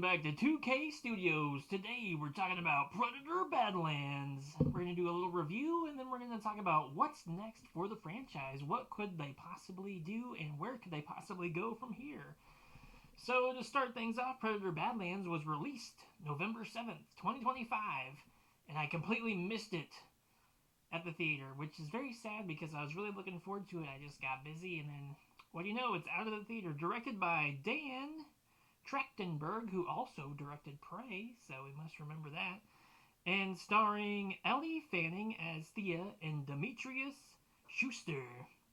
welcome back to 2K Studios. Today we're talking about Predator Badlands. We're going to do a little review and then we're going to talk about what's next for the franchise. What could they possibly do and where could they possibly go from here? So to start things off, Predator Badlands was released November 7th, 2025, and I completely missed it at the theater, which is very sad because I was really looking forward to it. I just got busy and then, what do you know, it's out of the theater. Directed by Dan Trachtenberg, who also directed Prey, so we must remember that, and starring Ellie Fanning as Thea and Demetrius Schuster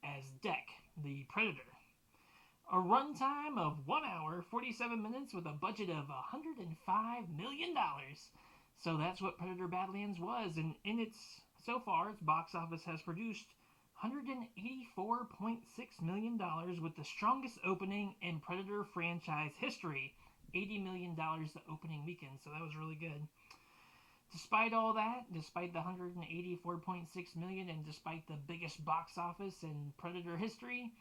as Deck, the Predator. A runtime of 1 hour, 47 minutes with a budget of $105 million. So that's what Predator Badlands was, and so far, its box office has produced $184.6 million with the strongest opening in Predator franchise history. $80 million the opening weekend, so that was really good. Despite all that, despite the $184.6 million, and despite the biggest box office in Predator history,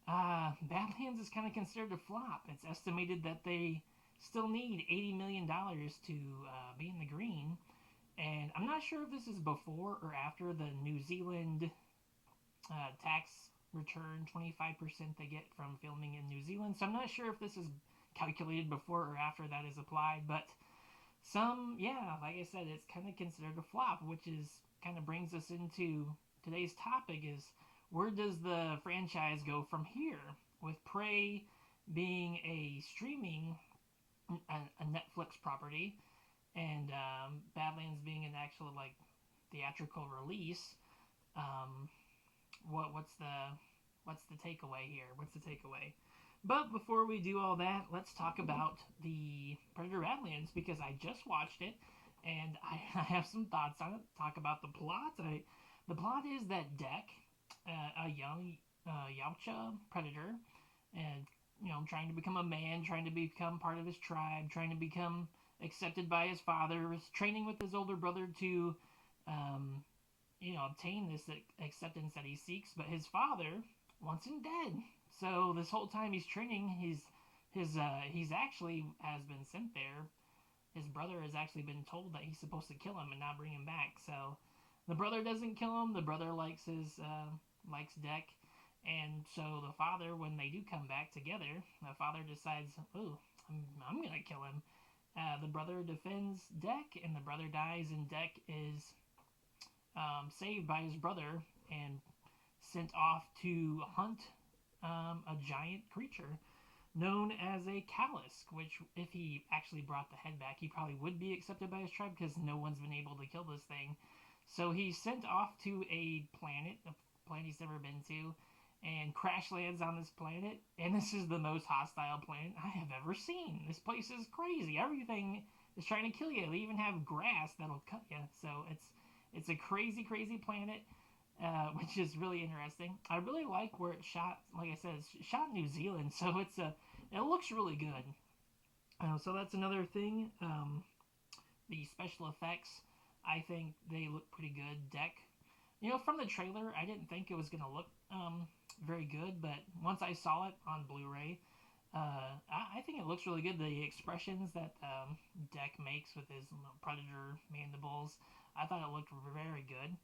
Badlands is kind of considered a flop. It's estimated that they still need $80 million to be in the green, and I'm not sure if this is before or after the New Zealand tax return, 25% they get from filming in New Zealand. So I'm not sure if this is calculated before or after that is applied, but like I said, it's kind of considered a flop, which is kind of brings us into today's topic is where does the franchise go from here? With Prey being a streaming, a Netflix property, and Badlands being an actual theatrical release. What's the takeaway here? What's the takeaway? But before we do all that, let's talk about the Predator Badlands because I just watched it and I have some thoughts on it. Talk about the plot. The plot is that Deck, a young Yautja predator, and trying to become a man, trying to become part of his tribe, trying to become accepted by his father, is training with his older brother to obtain this acceptance that he seeks, but his father wants him dead. So this whole time he's training, he's actually has been sent there. His brother has actually been told that he's supposed to kill him and not bring him back. So the brother doesn't kill him. The brother likes Deck, and so the father, when they do come back together, the father decides, oh, I'm gonna kill him. The brother defends Deck, and the brother dies, and Deck is saved by his brother and sent off to hunt a giant creature known as a Callisk, which if he actually brought the head back, he probably would be accepted by his tribe because no one's been able to kill this thing. So he's sent off to a planet he's never been to, and crash lands on this planet, and this is the most hostile planet I have ever seen. This place is crazy. Everything is trying to kill you. They even have grass that'll cut you. So it's a crazy, crazy planet, which is really interesting. I really like where it's shot. Like I said, it's shot in New Zealand, so it looks really good. So that's another thing. The special effects, I think they look pretty good. Deck, from the trailer, I didn't think it was going to look very good, but once I saw it on Blu-ray, I think it looks really good. The expressions that Deck makes with his predator mandibles, I thought it looked very good.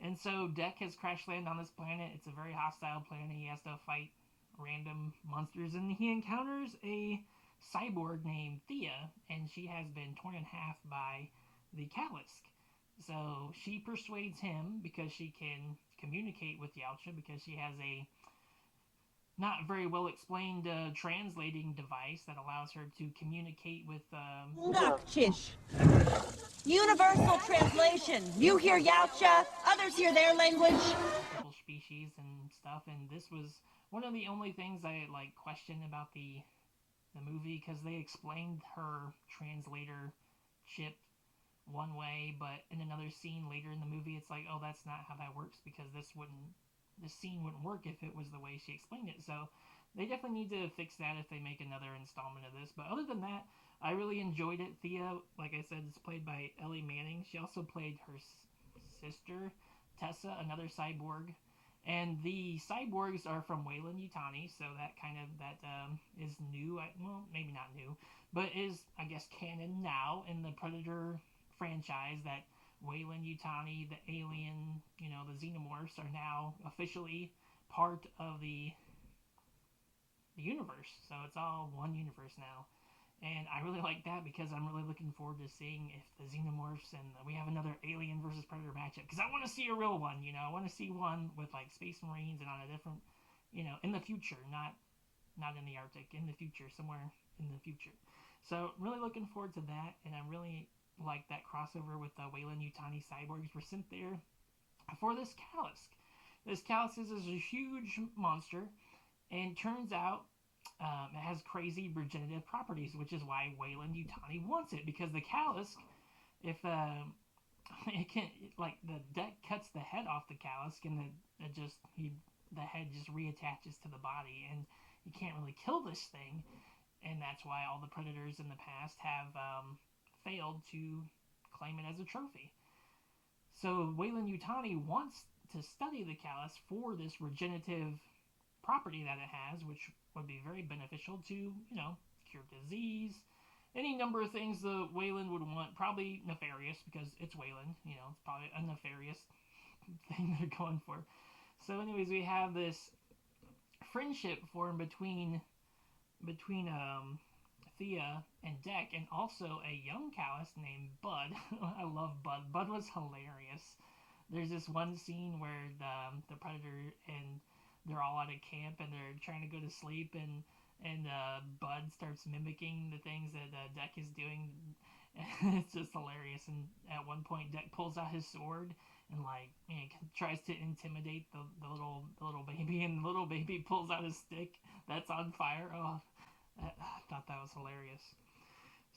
And so Deck has crash landed on this planet. It's a very hostile planet. He has to fight random monsters, and he encounters a cyborg named Thea, and she has been torn in half by the Callisk. So she persuades him because she can communicate with Yautja because she has a not very well explained translating device that allows her to communicate with Nakchish. Universal translation. You hear Yautja, others hear their language. Couple species and stuff, and this was one of the only things I questioned about the movie because they explained her translator chip one way, but in another scene later in the movie, it's like, oh, that's not how that works because this scene wouldn't work if it was the way she explained it. So they definitely need to fix that if they make another installment of this. But other than that, I really enjoyed it. Thea, like I said, is played by Ellie Manning. She also played her sister, Tessa, another cyborg. And the cyborgs are from Weyland Yutani, so that is new. Well, maybe not new, but is, I guess, canon now in the Predator franchise that Weyland Yutani, the alien, the xenomorphs are now officially part of the universe. So it's all one universe now. And I really like that because I'm really looking forward to seeing if the xenomorphs and we have another alien versus predator matchup. Because I want to see a real one, I want to see one with like space marines and on a different, in the future, not in the Arctic, in the future, somewhere in the future. So really looking forward to that, and I really like that crossover with the Weyland Yutani cyborgs were sent there for this Callisk. This Callisk is a huge monster, and turns out it has crazy regenerative properties, which is why Weyland Yutani wants it. Because the Callisk, if it can, like the deck cuts the head off the Callisk, and the head just reattaches to the body, and you can't really kill this thing, and that's why all the predators in the past have failed to claim it as a trophy. So Weyland Yutani wants to study the Callisk for this regenerative property that it has, which would be very beneficial to, cure disease, any number of things the Weyland would want. Probably nefarious because it's Weyland, it's probably a nefarious thing they're going for. So, anyways, we have this friendship formed between Thea and Deck, and also a young Callisk named Bud. I love Bud. Bud was hilarious. There's this one scene where the Predator and they're all at a camp and they're trying to go to sleep, and Bud starts mimicking the things that Deck is doing. It's just hilarious. And at one point, Deck pulls out his sword and tries to intimidate the little baby, and the little baby pulls out his stick that's on fire. Oh, I thought that was hilarious.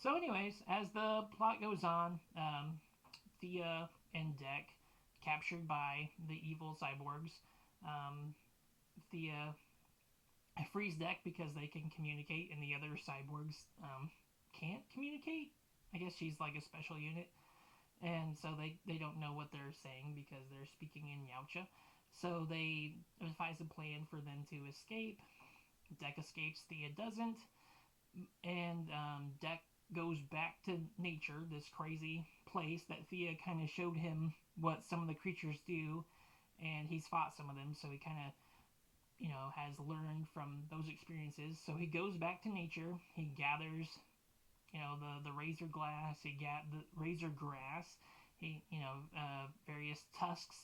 So, anyways, as the plot goes on, Thea and Deck captured by the evil cyborgs. Thea frees Deck because they can communicate, and the other cyborgs can't communicate. I guess she's like a special unit, and so they don't know what they're saying because they're speaking in Yautja. So they devise a plan for them to escape. Deck escapes, Thea doesn't, and Deck goes back to nature, this crazy place that Thea kind of showed him what some of the creatures do, and he's fought some of them, so he kind of has learned from those experiences. So he goes back to nature. He gathers, the razor glass. The razor grass. He, various tusks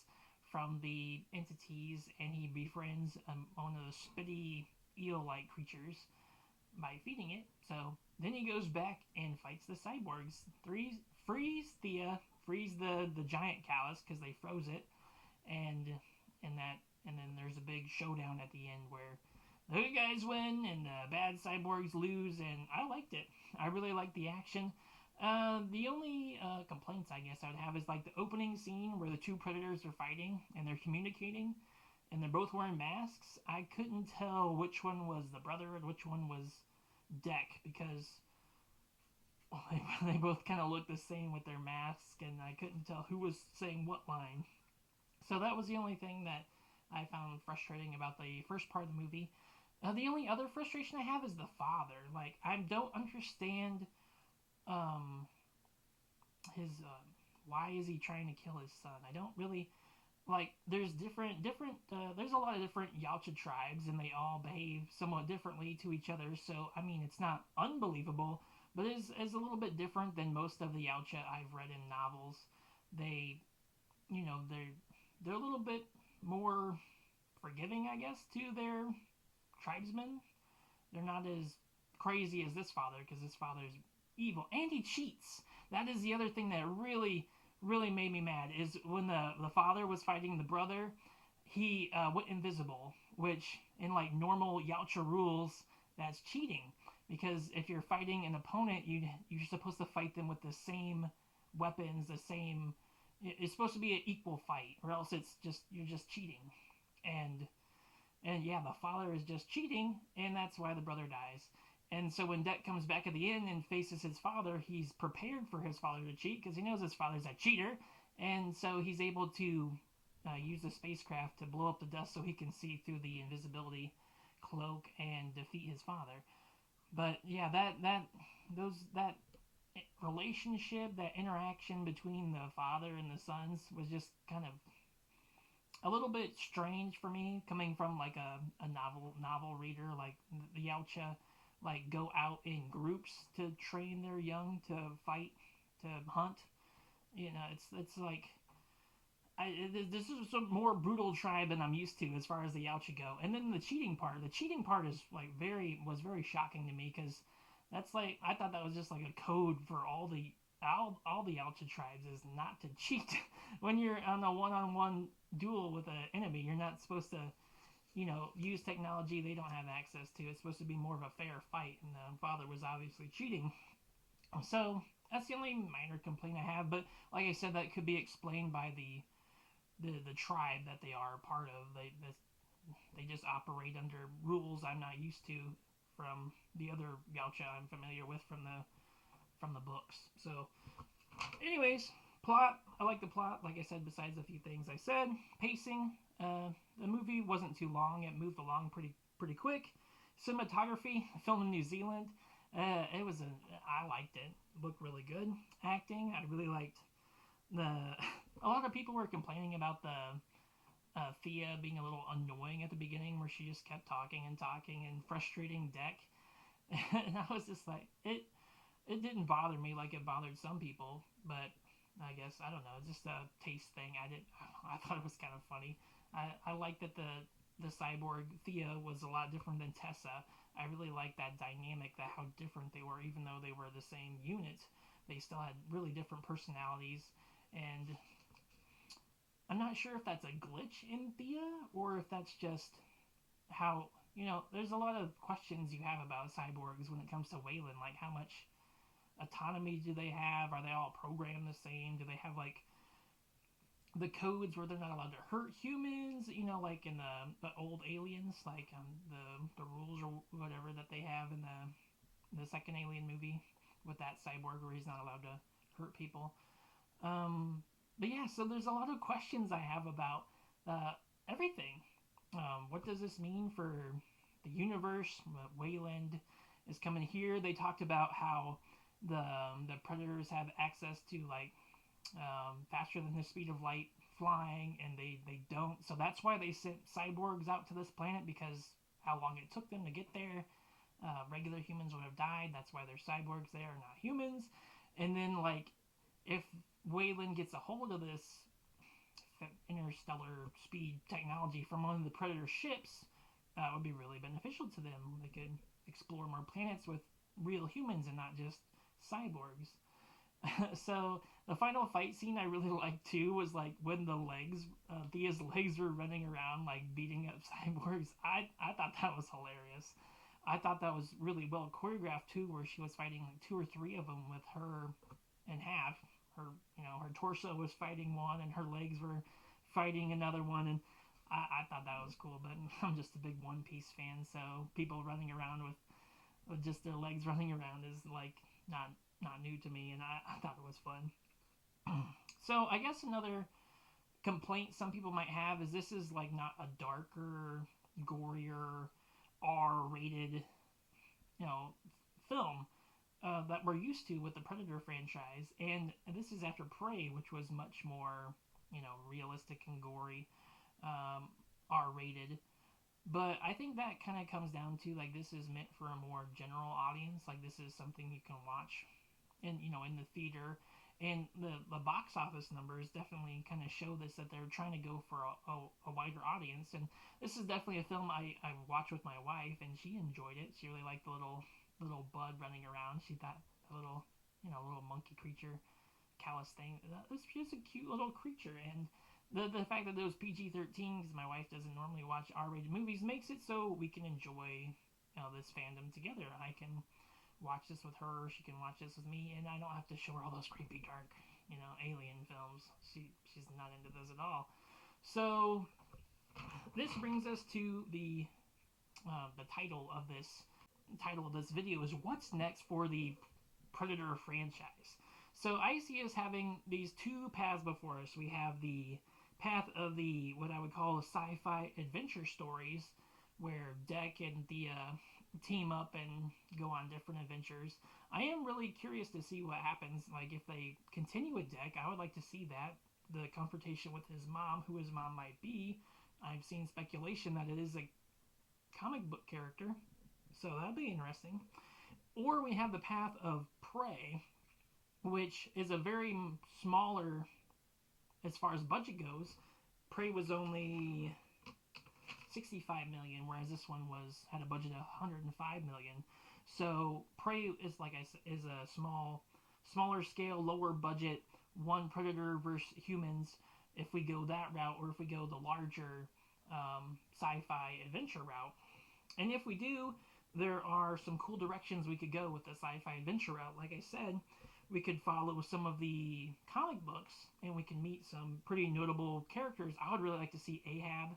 from the entities, and he befriends one of the spitty eel-like creatures by feeding it. So then he goes back and fights the cyborgs. Frees Thea, frees the giant Callisk because they froze it, and then there's a big showdown at the end where the good guys win and the bad cyborgs lose, and I liked it. I really liked the action. The only complaints I guess I would have is like the opening scene where the two predators are fighting and they're communicating, and they're both wearing masks. I couldn't tell which one was the brother and which one was Deck because they both kind of looked the same with their masks, and I couldn't tell who was saying what line. So that was the only thing that I found frustrating about the first part of the movie. The only other frustration I have is the father. Like, I don't understand his why is he trying to kill his son? I don't really like. There's different. There's a lot of different Yautja tribes, and they all behave somewhat differently to each other. So I mean, it's not unbelievable, but it's a little bit different than most of the Yautja I've read in novels. They, they're a little bit more forgiving, I guess, to their tribesmen. They're not as crazy as this father, because this father's evil and he cheats. That is the other thing that really made me mad, is when the father was fighting the brother, he went invisible, which in like normal Yautja rules, that's cheating, because if you're fighting an opponent, you're supposed to fight them with the same weapons, the same. It's supposed to be an equal fight, or else you're just cheating. And yeah, the father is just cheating, and that's why the brother dies. And so when Deck comes back at the end and faces his father, he's prepared for his father to cheat because he knows his father's a cheater, and so he's able to use the spacecraft to blow up the dust so he can see through the invisibility cloak and defeat his father. But yeah, that relationship, that interaction between the father and the sons was just kind of a little bit strange for me, coming from like a novel reader. Like the Yautja like go out in groups to train their young to fight, to hunt. You know, it's like this is a more brutal tribe than I'm used to as far as the Yautja go. And then the cheating part. The cheating part is like was very shocking to me, because that's like, I thought that was just like a code for all the Yautja tribes is not to cheat. When you're on a one-on-one duel with an enemy, you're not supposed to, use technology they don't have access to. It's supposed to be more of a fair fight, and the father was obviously cheating. So that's the only minor complaint I have. But like I said, that could be explained by the tribe that they are a part of. They just operate under rules I'm not used to from the other Yautja I'm familiar with from the books. So, anyways, plot. I like the plot. Like I said, besides a few things I said, pacing. The movie wasn't too long. It moved along pretty quick. Cinematography, filmed in New Zealand. I liked it. Looked really good. Acting, I really liked the. A lot of people were complaining about the Thea being a little annoying at the beginning, where she just kept talking and talking and frustrating Deck. And I was just like, it didn't bother me like it bothered some people, but I guess, I don't know, just a taste thing. I thought it was kind of funny. I like that the cyborg Thea was a lot different than Tessa. I really like that dynamic, that how different they were, even though they were the same unit. They still had really different personalities, and I'm not sure if that's a glitch in Thea or if that's just how, there's a lot of questions you have about cyborgs when it comes to Wayland. Like, how much autonomy do they have? Are they all programmed the same? Do they have like the codes where they're not allowed to hurt humans? Like in the old Aliens, like the rules or whatever that they have in the second Alien movie with that cyborg where he's not allowed to hurt people. But yeah, so there's a lot of questions I have about everything. What does this mean for the universe? Wayland is coming here. They talked about how the predators have access to like faster than the speed of light flying, and they don't. So that's why they sent cyborgs out to this planet, because how long it took them to get there. Regular humans would have died. That's why they're cyborgs there, not humans. And then like, if Wayland gets a hold of this interstellar speed technology from one of the Predator ships, that would be really beneficial to them. They could explore more planets with real humans and not just cyborgs. So the final fight scene I really liked too was like when Thea's legs were running around like beating up cyborgs. I thought that was hilarious. I thought that was really well choreographed too, where she was fighting like 2 or 3 of them with her in half. Her torso was fighting one, and her legs were fighting another one, and I thought that was cool. But I'm just a big One Piece fan, so people running around with just their legs running around is like not new to me, and I thought it was fun. So I guess another complaint some people might have is this is like not a darker, gorier, R-rated, film that we're used to with the Predator franchise. And this is after Prey, which was much more, realistic and gory, R-rated. But I think that kind of comes down to like, this is meant for a more general audience. Like, this is something you can watch in the theater. And the box office numbers definitely kind of show this, that they're trying to go for a wider audience. And this is definitely a film I watched with my wife, and she enjoyed it. She really liked the little bud running around. She thought the little monkey creature, callus thing, that was just a cute little creature. And the fact that it was PG-13, because my wife doesn't normally watch R-rated movies, makes it so we can enjoy this fandom together. I can watch this with her, she can watch this with me, and I don't have to show her all those creepy, dark, alien films. She's not into those at all. So this brings us to the title of this video is what's next for the Predator franchise. So I see us having these 2 paths before us. We have the path of the what I would call sci-fi adventure stories, where Deck and Thea team up and go on different adventures. I am really curious to see what happens. Like if they continue with Deck, I would like to see that the confrontation with his mom, who his mom might be. I've seen speculation that it is a comic book character, so that'd be interesting. Or we have the path of Prey, which is a very smaller as far as budget goes. Prey was only 65 million, whereas this one had a budget of 105 million. So Prey is like I said, is a smaller scale, lower budget, one predator versus humans. If we go that route, or if we go the larger sci-fi adventure route, and if we do, there are some cool directions we could go with the sci-fi adventure route. Like I said, we could follow some of the comic books, and we can meet some pretty notable characters. I would really like to see Ahab.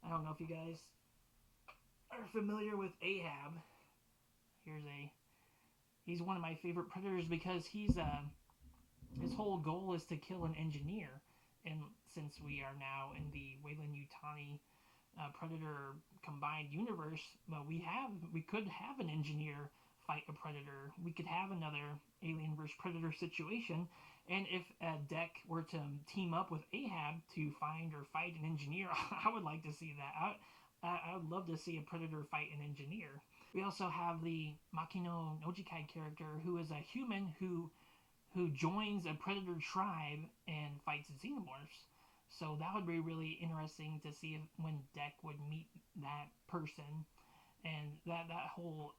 I don't know if you guys are familiar with Ahab. He's one of my favorite predators because his whole goal is to kill an engineer. And since we are now in the Weyland-Yutani Predator combined universe, we could have an engineer fight a predator. We could have another Alien vs Predator situation, and if Deck were to team up with Ahab to find or fight an engineer, I would like to see that. I would love to see a predator fight an engineer. We also have the Makino Nojikai character, who is a human who joins a predator tribe and fights xenomorphs. So that would be really interesting to see when Deck would meet that person, and that whole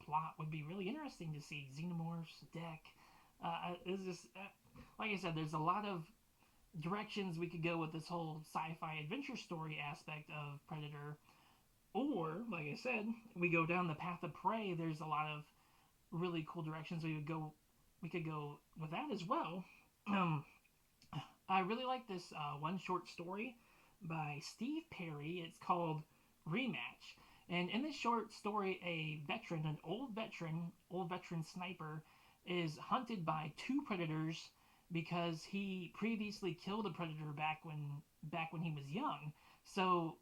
plot would be really interesting to see. Xenomorphs, Deck. It's just like I said, there's a lot of directions we could go with this whole sci-fi adventure story aspect of Predator. Or, like I said, we go down the path of Prey. There's a lot of really cool directions we could go with that as well. I really like this one short story by Steve Perry. It's called Rematch. And in this short story, an old veteran sniper, is hunted by two predators because he previously killed a predator back when he was young. So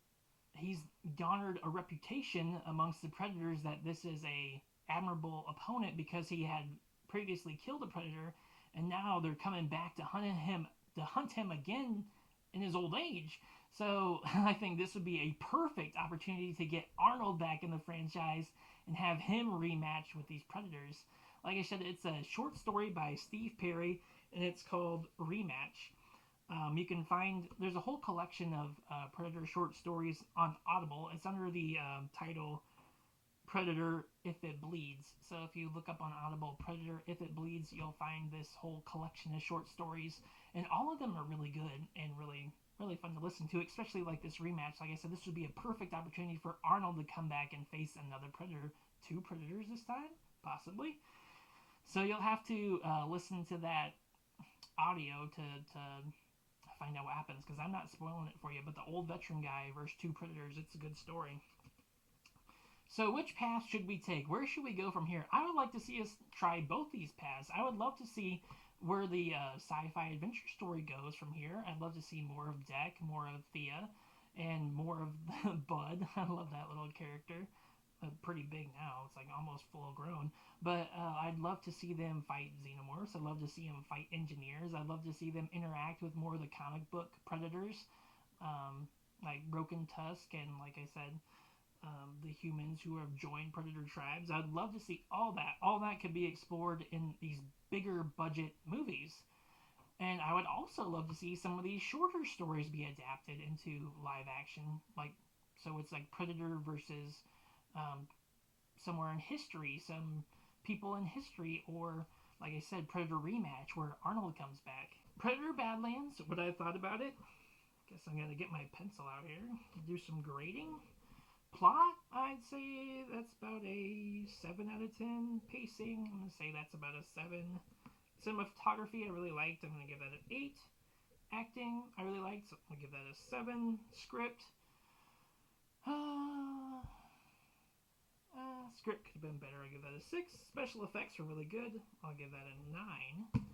he's garnered a reputation amongst the predators that this is a admirable opponent because he had previously killed a predator, and now they're coming back to hunt him again in his old age. So I think this would be a perfect opportunity to get Arnold back in the franchise and have him rematch with these predators. Like I said, it's a short story by Steve Perry, and it's called Rematch. You can find, there's a whole collection of Predator short stories on Audible. It's under the title Predator If It Bleeds. So if you look up on Audible Predator If It Bleeds, you'll find this whole collection of short stories, and all of them are really good and really fun to listen to, especially like this rematch. Like I said, this would be a perfect opportunity for Arnold to come back and face another predator, two predators this time, possibly. So you'll have to listen to that audio to find out what happens, because I'm not spoiling it for you, but the old veteran guy versus two predators, it's a good story. So which path should we take? Where should we go from here? I would like to see us try both these paths. I would love to see where the sci-fi adventure story goes from here. I'd love to see more of Deck, more of Thea, and more of Bud. I love that little character. Pretty big now. It's like almost full grown. But I'd love to see them fight xenomorphs. I'd love to see them fight engineers. I'd love to see them interact with more of the comic book predators, like Broken Tusk and, like I said, the humans who have joined predator tribes. I'd love to see all that. All that could be explored in these bigger budget movies. And I would also love to see some of these shorter stories be adapted into live action. So it's like Predator versus somewhere in history, some people in history, or like I said, Predator Rematch, where Arnold comes back. Predator Badlands, what I thought about it, guess I'm gonna get my pencil out here, do some grading. Plot, I'd say that's about a 7 out of 10. Pacing, I'm gonna say that's about a 7. Cinematography, I really liked, I'm gonna give that an 8. Acting, I really liked, so I'm gonna give that a 7. Script, script could have been better. I'll give that a 6. Special effects were really good. I'll give that a 9.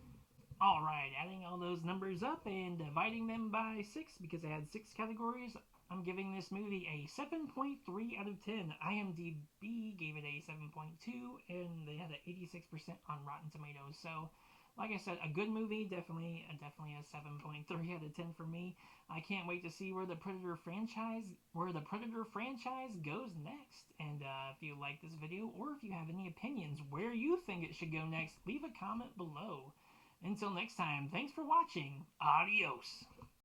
Alright, adding all those numbers up and dividing them by 6 because I had 6 categories, I'm giving this movie a 7.3 out of 10. IMDb gave it a 7.2, and they had an 86% on Rotten Tomatoes. So, like I said, a good movie, definitely a 7.3 out of 10 for me. I can't wait to see where the Predator franchise goes next. And if you like this video, or if you have any opinions where you think it should go next, leave a comment below. Until next time, thanks for watching. Adios.